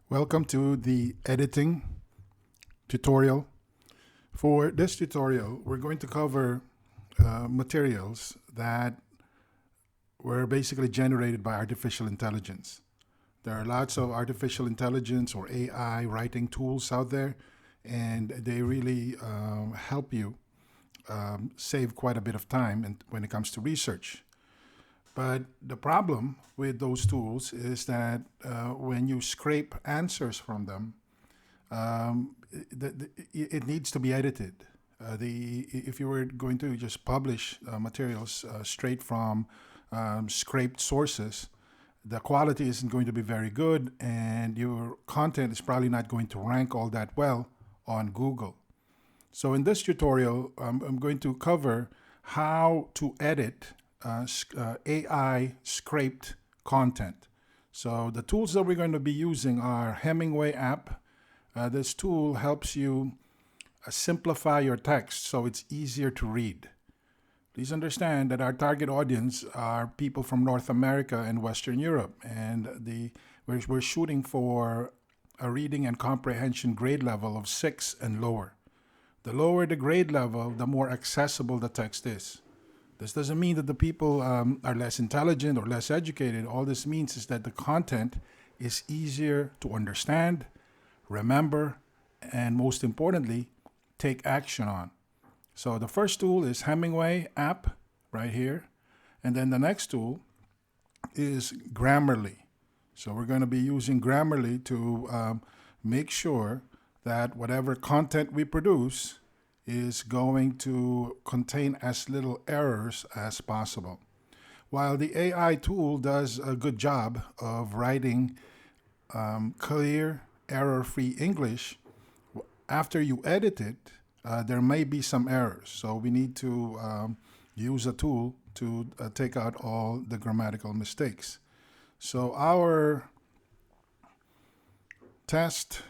Welcome to the editing tutorial. For this tutorial, we're going to cover materials that were basically generated by artificial intelligence. There are lots of artificial intelligence or AI writing tools out there, and they really help you save quite a bit of time when it comes to research. But the problem with those tools is that when you scrape answers from them, it needs to be edited. If you were going to just publish materials straight from scraped sources, the quality isn't going to be very good, and your content is probably not going to rank all that well on Google. So in this tutorial, I'm going to cover how to edit AI scraped content. So the tools that we're going to be using are Hemingway app. This tool helps you simplify your text so it's easier to read. Please understand that our target audience are people from North America and Western Europe, and we're shooting for a reading and comprehension grade level of 6 and lower. The lower the grade level, the more accessible the text is. This doesn't mean that the people are less intelligent or less educated. All this means is that the content is easier to understand, remember, and most importantly, take action on. So the first tool is Hemingway app right here. And then the next tool is Grammarly. So we're going to be using Grammarly to make sure that whatever content we produce is going to contain as little errors as possible. While the AI tool does a good job of writing clear, error-free English, after you edit it, there may be some errors. So we need to use a tool to take out all the grammatical mistakes. So our text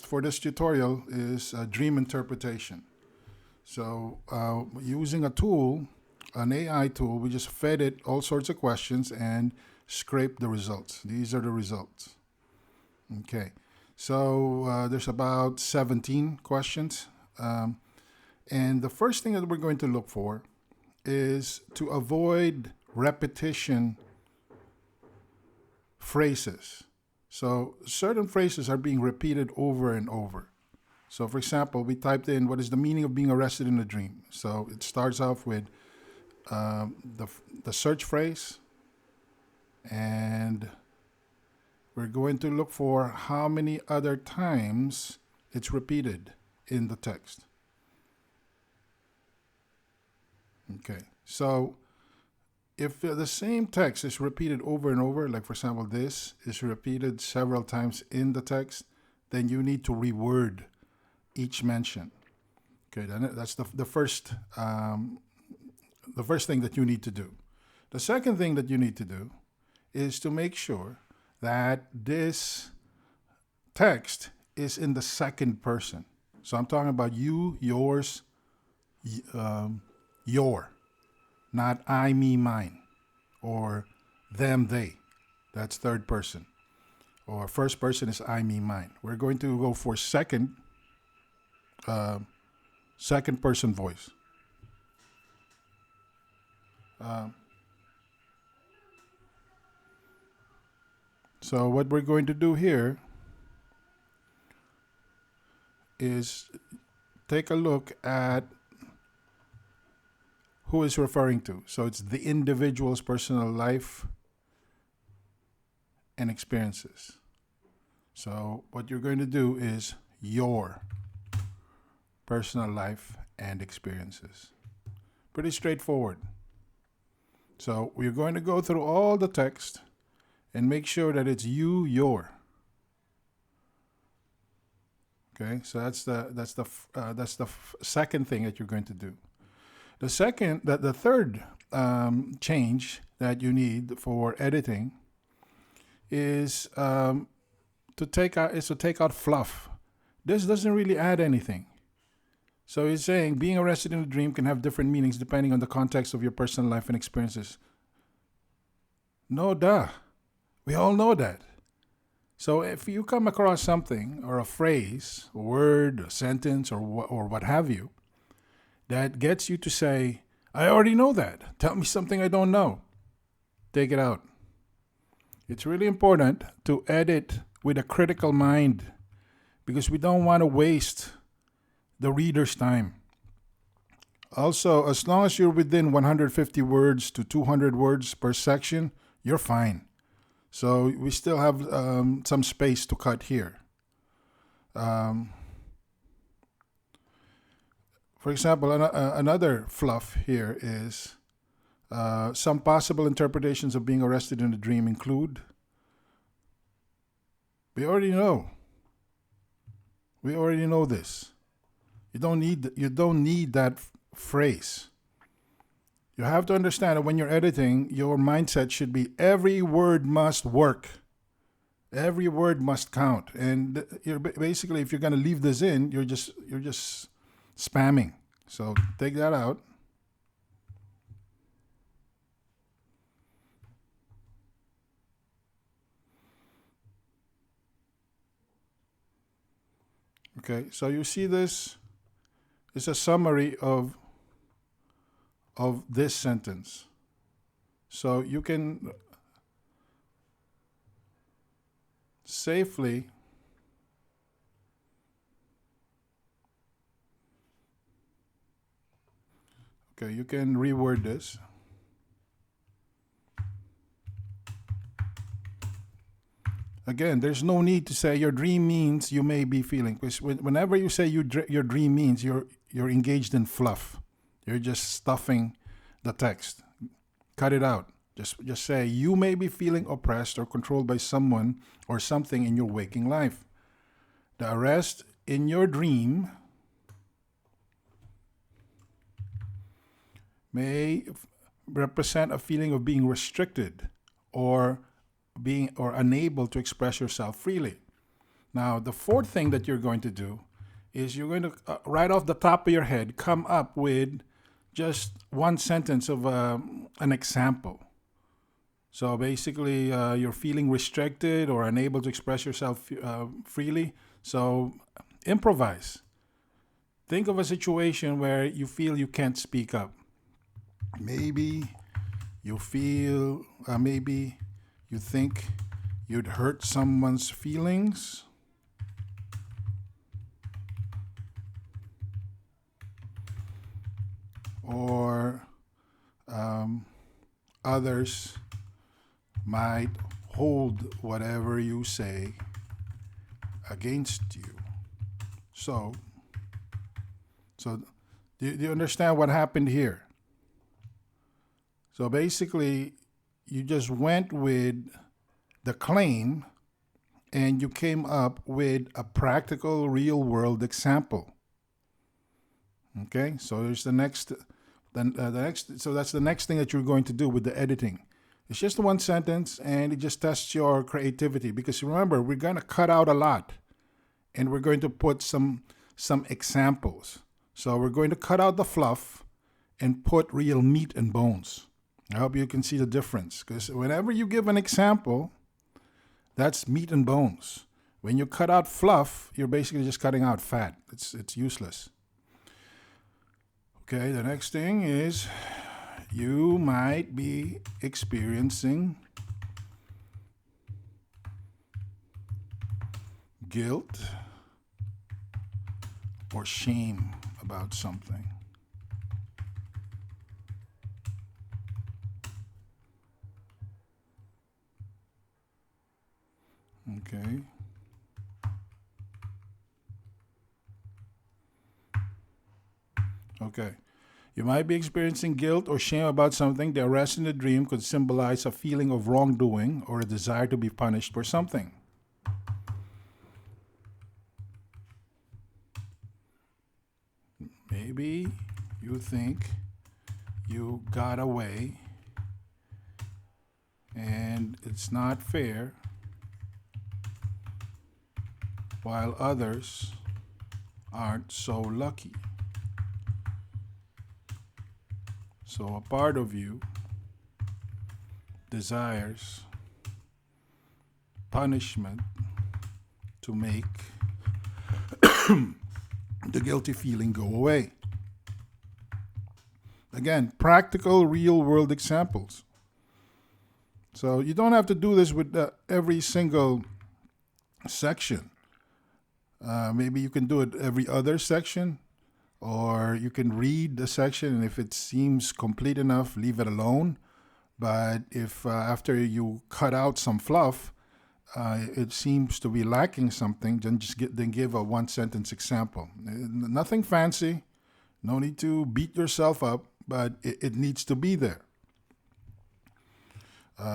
for this tutorial is dream interpretation. So using a tool, an AI tool, we just fed it all sorts of questions and scrape the results. These are the results. Okay, so there's about 17 questions. And the first thing that we're going to look for is to avoid repetition phrases. So certain phrases are being repeated over and over. So for example, we typed in, what is the meaning of being arrested in a dream? So it starts off with the search phrase, and we're going to look for how many other times it's repeated in the text. Okay, so if the same text is repeated over and over, like for example, this is repeated several times in the text, then you need to reword each mention. Okay, then that's the first thing that you need to do. The second thing that you need to do is to make sure that this text is in the second person. So I'm talking about you, yours, your, not I, me, mine, or them, they. That's third person. Or first person is I, me, mine. We're going to go for second person voice. So what we're going to do here is take a look at who is referring to. So it's the individual's personal life and experiences. So what you're going to do is your personal life and experiences. Pretty straightforward. So we're going to go through all the text and make sure that it's you, your. Okay, so that's the second thing that you're going to do. The third change that you need for editing is to take out fluff. This doesn't really add anything. So he's saying being arrested in a dream can have different meanings depending on the context of your personal life and experiences. No, duh. We all know that. So if you come across something or a phrase, a word, a sentence, or what have you, that gets you to say, I already know that. Tell me something I don't know. Take it out. It's really important to edit with a critical mind because we don't want to waste the reader's time. Also, as long as you're within 150 words to 200 words per section, you're fine. So we still have some space to cut here. For example, another fluff here is some possible interpretations of being arrested in a dream include. We already know. We already know this. You don't need that phrase. You have to understand that when you're editing, your mindset should be every word must work. Every word must count. And you're basically, if you're going to leave this in, you're just spamming. So take that out. Okay, so you see this is a summary of this sentence. So you can safely you can reword this. Again, there's no need to say your dream means you may be feeling, because whenever you say your dream means, you're engaged in fluff. You're just stuffing the text. Cut it out. Just say you may be feeling oppressed or controlled by someone or something in your waking life. The arrest in your dream may represent a feeling of being restricted or unable to express yourself freely. Now, the fourth thing that you're going to do is you're going to, right off the top of your head, come up with just one sentence of an example. So basically, you're feeling restricted or unable to express yourself freely. So improvise. Think of a situation where you feel you can't speak up. Maybe you feel, maybe you think you'd hurt someone's feelings. Or others might hold whatever you say against you. So do you understand what happened here? So basically, you just went with the claim and you came up with a practical, real world example. Okay, so there's the next, so that's the next thing that you're going to do with the editing. It's just one sentence and it just tests your creativity, because remember, we're going to cut out a lot and we're going to put some examples. So we're going to cut out the fluff and put real meat and bones. I hope you can see the difference, because whenever you give an example, that's meat and bones. When you cut out fluff, you're basically just cutting out fat. It's useless. Okay, the next thing is you might be experiencing guilt or shame about something. Okay. Okay. You might be experiencing guilt or shame about something. The arrest in the dream could symbolize a feeling of wrongdoing or a desire to be punished for something. Maybe you think you got away and it's not fair, while others aren't so lucky. So a part of you desires punishment to make the guilty feeling go away. Again, practical, real world examples. So you don't have to do this with every single section. Maybe you can do it every other section, or you can read the section, and if it seems complete enough, leave it alone. But if after you cut out some fluff, it seems to be lacking something, then give a one sentence example. Nothing fancy, no need to beat yourself up, but it needs to be there.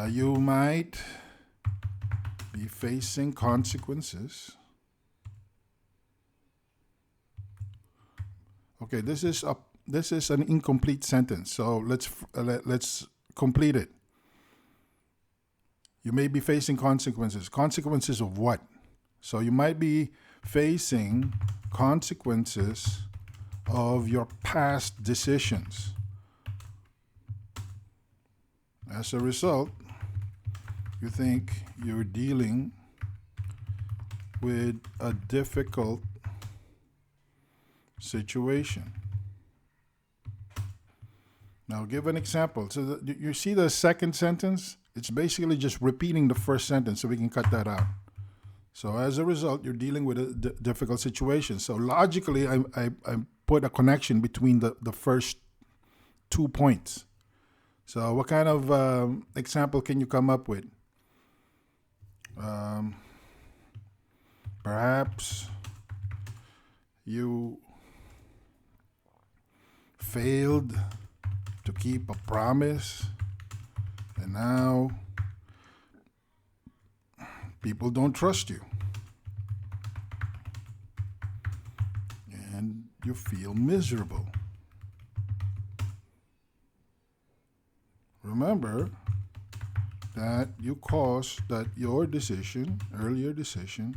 You might be facing consequences. Okay, this is an incomplete sentence, so let's complete it. You may be facing consequences. Consequences of what? So you might be facing consequences of your past decisions. As a result, you think you're dealing with a difficult situation. Now, give an example. So you see the second sentence? It's basically just repeating the first sentence, so we can cut that out. So as a result, you're dealing with a difficult situation. So logically, I put a connection between the first 2 points. So what kind of example can you come up with? Perhaps you failed to keep a promise, and now people don't trust you, and you feel miserable. Remember that your earlier decision,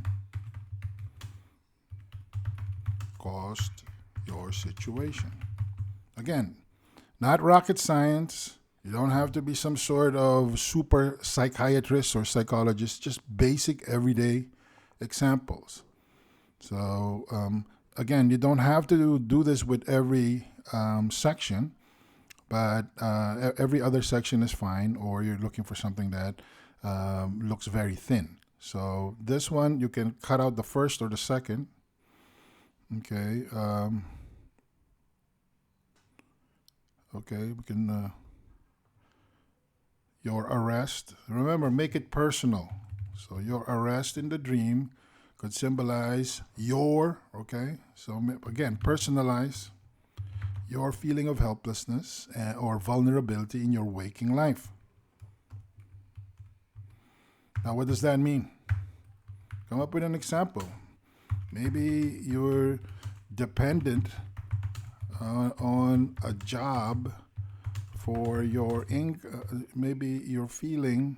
caused your situation. Again, not rocket science. You don't have to be some sort of super psychiatrist or psychologist, just basic everyday examples. So, again, you don't have to do this with every section, but every other section is fine, or you're looking for something that looks very thin. So this one, you can cut out the first or the second. Okay. Okay, we can, your arrest. Remember, make it personal. So your arrest in the dream could symbolize okay? So again, personalize your feeling of helplessness or vulnerability in your waking life. Now, what does that mean? Come up with an example. Maybe you're dependent on a job for your maybe you're feeling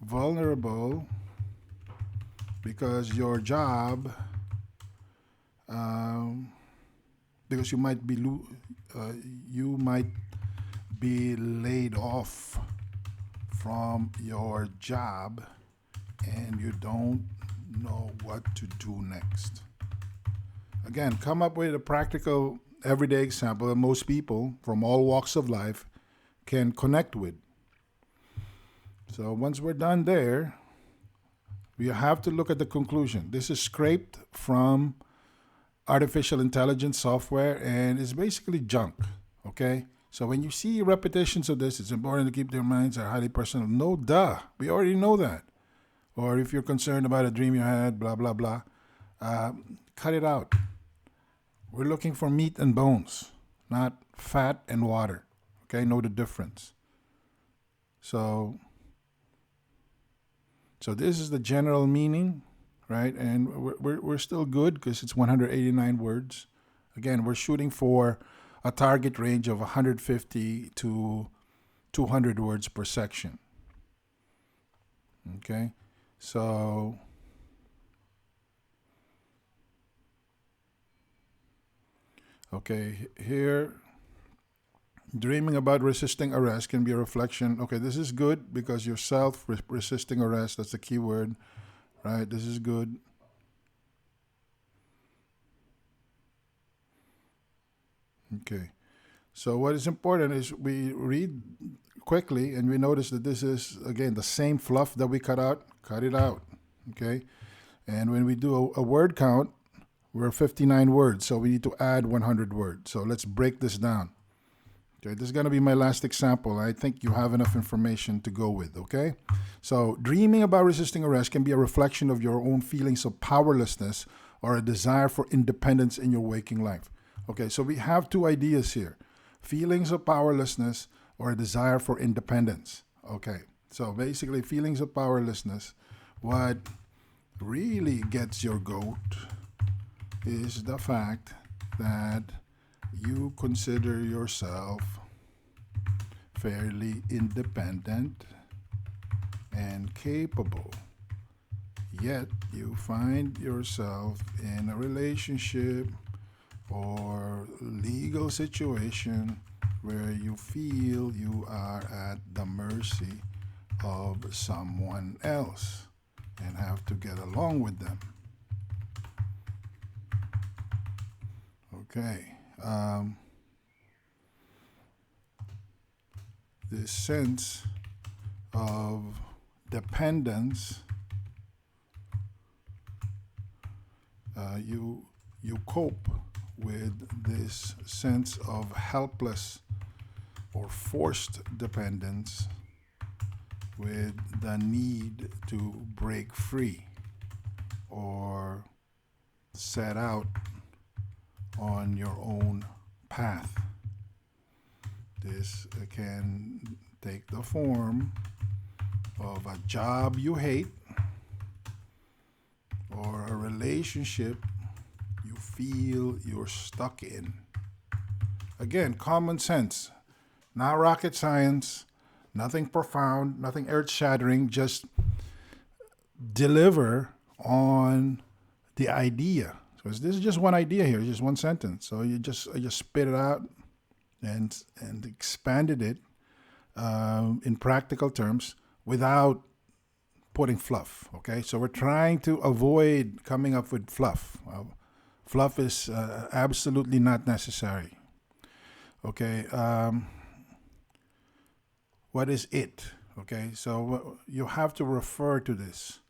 vulnerable because your job, because you might be laid off from your job, and you don't know what to do next. Again, come up with a practical, everyday example that most people from all walks of life can connect with. So once we're done there, we have to look at the conclusion. This is scraped from artificial intelligence software, and it's basically junk, okay? So when you see repetitions of this, it's important to keep their minds are highly personal. No, duh. We already know that. Or if you're concerned about a dream you had, blah, blah, blah, cut it out. We're looking for meat and bones, not fat and water. Okay, know the difference. So this is the general meaning, right? And we're still good because it's 189 words. Again, we're shooting for a target range of 150 to 200 words per section. Okay, so here, dreaming about resisting arrest can be a reflection. Okay, this is good because yourself resisting arrest, that's the key word. right? This is good. Okay. So what is important is we read quickly and we notice that this is, again, the same fluff that we cut it out. Okay. And when we do a word count, we're 59 words. So we need to add 100 words. So let's break this down. Okay, this is going to be my last example. I think you have enough information to go with, okay? So, dreaming about resisting arrest can be a reflection of your own feelings of powerlessness or a desire for independence in your waking life. Okay, so we have two ideas here: feelings of powerlessness or a desire for independence. Okay, so basically, feelings of powerlessness, what really gets your goat is the fact that you consider yourself fairly independent and capable, yet you find yourself in a relationship or legal situation where you feel you are at the mercy of someone else and have to get along with them. Okay. This sense of dependence, you cope with this sense of helpless or forced dependence with the need to break free or set out on your own path. This can take the form of a job you hate or a relationship you feel you're stuck in. Again, common sense, not rocket science, nothing profound, nothing earth-shattering, just deliver on the idea. So this is just one idea here, just one sentence. So I just spit it out and expanded it in practical terms without putting fluff. Okay, so we're trying to avoid coming up with fluff. Fluff is absolutely not necessary. Okay, what is it? Okay, so you have to refer to this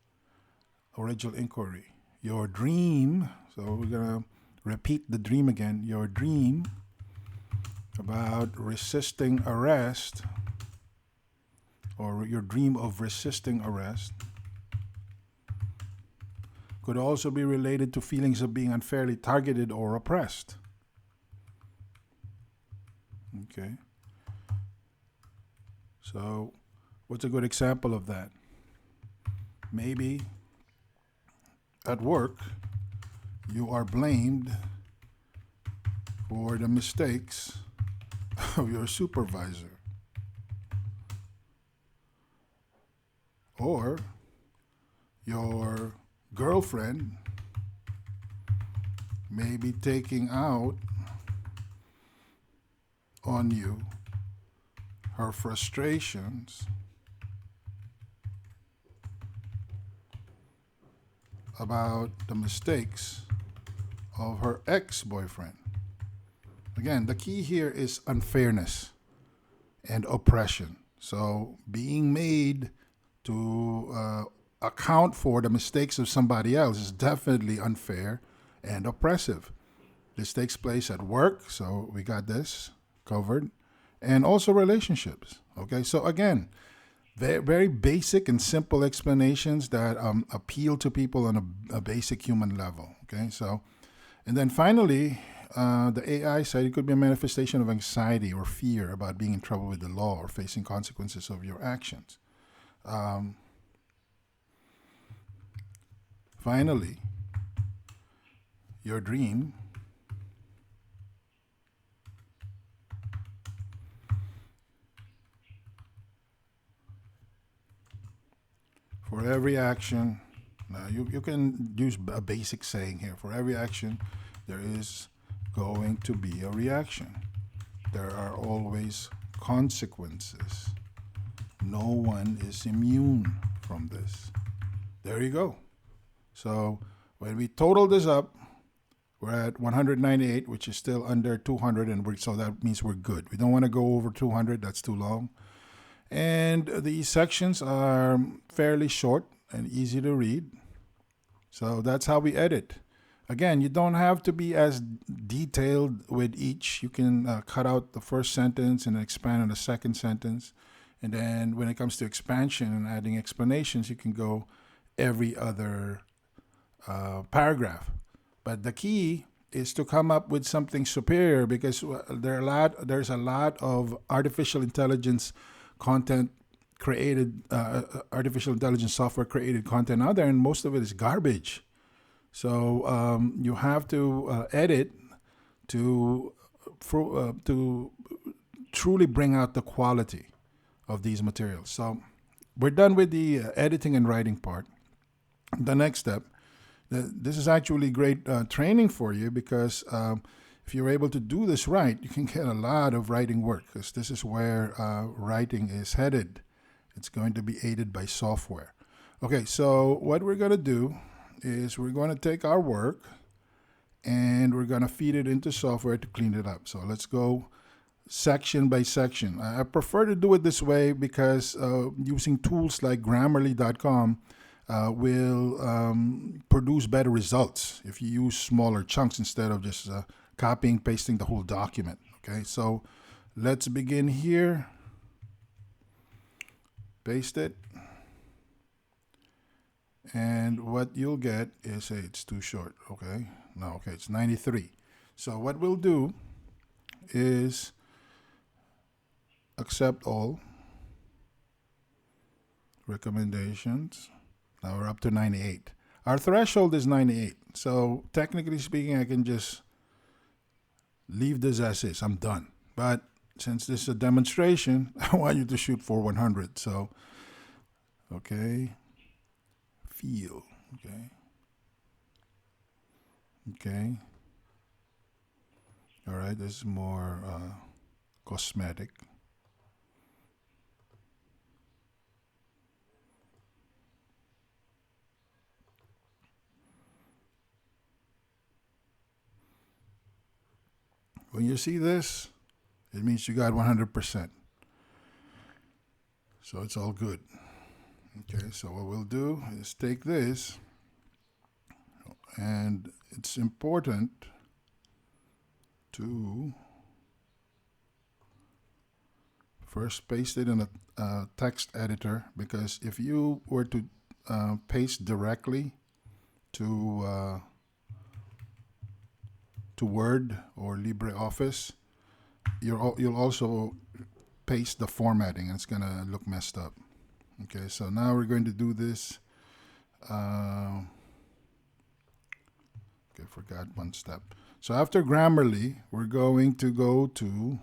original inquiry. Your dream, so we're gonna repeat the dream again. Your dream about resisting arrest, or your dream of resisting arrest, could also be related to feelings of being unfairly targeted or oppressed. Okay. So, what's a good example of that? Maybe at work, you are blamed for the mistakes of your supervisor. Or your girlfriend may be taking out on you her frustrations about the mistakes of her ex-boyfriend. Again, the key here is unfairness and oppression. So being made to account for the mistakes of somebody else is definitely unfair and oppressive. This takes place at work, so we got this covered, and also relationships. Okay, so again, very basic and simple explanations that appeal to people on a basic human level. Okay, so, and then finally, the AI side, it could be a manifestation of anxiety or fear about being in trouble with the law or facing consequences of your actions. Finally, your dream for every action. Now you can use a basic saying here. For every action, there is going to be a reaction. There are always consequences. No one is immune from this. There you go. So when we total this up, we're at 198, which is still under 200, and so that means we're good. We don't want to go over 200, that's too long. And these sections are fairly short and easy to read. So that's how we edit. Again, you don't have to be as detailed with each. You can cut out the first sentence and expand on the second sentence. And then when it comes to expansion and adding explanations, you can go every other paragraph. But the key is to come up with something superior, because there's a lot of artificial intelligence content created, artificial intelligence software created content out there, and most of it is garbage. So you have to edit to truly bring out the quality of these materials. So we're done with the editing and writing part. The next step, this is actually great training for you, because if you're able to do this right, you can get a lot of writing work, because this is where writing is headed. It's going to be aided by software. Okay, so what we're going to do is we're going to take our work and we're going to feed it into software to clean it up. So let's go section by section. I prefer to do it this way because using tools like Grammarly.com will produce better results if you use smaller chunks instead of just copying, pasting the whole document. Okay, so let's begin here. Paste it. And what you'll get is, hey, it's too short. Okay, no, okay, it's 93. So what we'll do is accept all recommendations. Now we're up to 98. Our threshold is 98. So technically speaking, I can just leave this as is. I'm done. But since this is a demonstration, I want you to shoot for 100. So, okay. Feel. Okay. Okay. All right. This is more cosmetic. When you see this, it means you got 100%. So it's all good. Okay, so what we'll do is take this, and it's important to first paste it in a text editor, because if you were to paste directly to Word or LibreOffice, you'll also paste the formatting, and it's gonna look messed up. Okay, so now we're going to do this. Okay, forgot one step. So after Grammarly, we're going to go to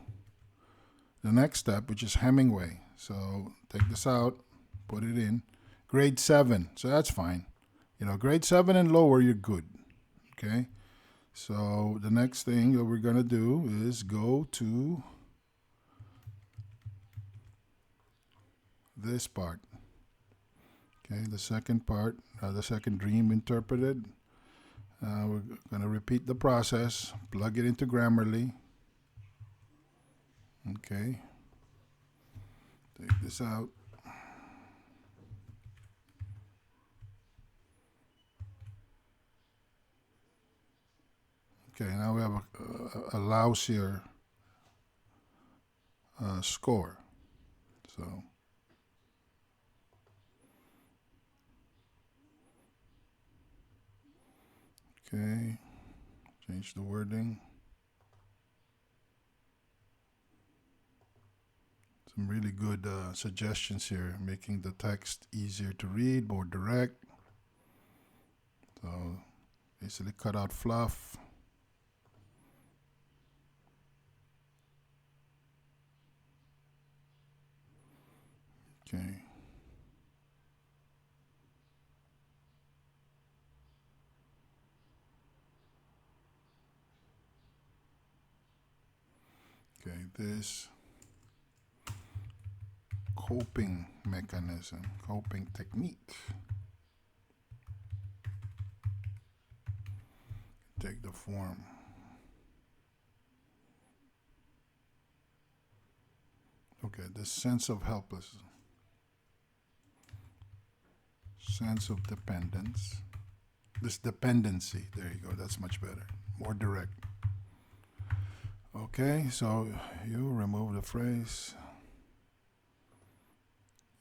the next step, which is Hemingway. So take this out, put it in. Grade 7, so that's fine. You know, grade 7 and lower, you're good. Okay, so the next thing that we're going to do is go to this part. Okay, the second part, the second dream interpreted. We're going to repeat the process, plug it into Grammarly. Okay, take this out. Okay, now we have a lousier score. So, okay, change the wording. Some really good suggestions here, making the text easier to read, more direct. So, basically cut out fluff. Okay. Okay, this coping mechanism, coping technique. take the form. Okay, this sense of helplessness, sense of dependence, this dependency. There you go. That's much better, more direct. Okay, so you remove the phrase.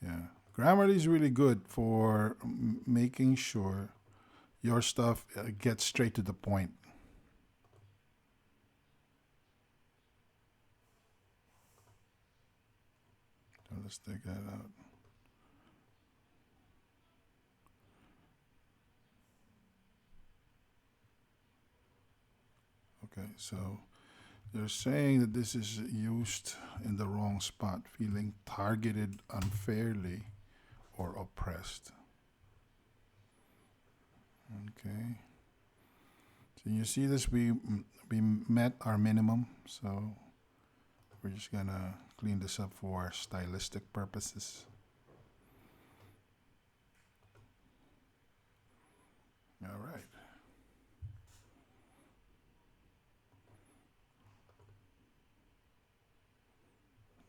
Yeah, Grammarly is really good for making sure your stuff gets straight to the point. So let's take that out. Okay, so they're saying that this is used in the wrong spot, feeling targeted unfairly or oppressed. Okay. So you see this, we met our minimum, so we're just gonna clean this up for stylistic purposes. All right.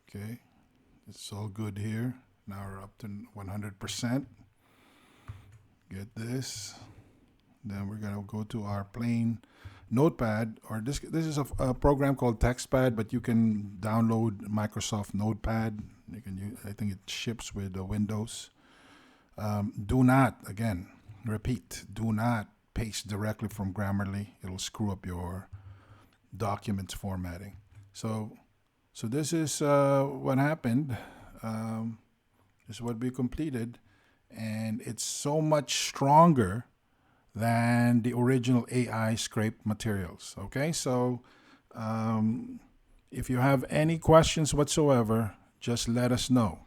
Okay, it's all good here. Now we're up to 100%. Get this. Then we're gonna go to our plain Notepad, or this is a program called TextPad, but you can download Microsoft Notepad. You can use, I think it ships with Windows. Do not, again, repeat, do not paste directly from Grammarly. It'll screw up your documents formatting. So this is what happened. This is what we completed, and it's so much stronger than the original AI scraped materials. Okay, so if you have any questions whatsoever, just let us know.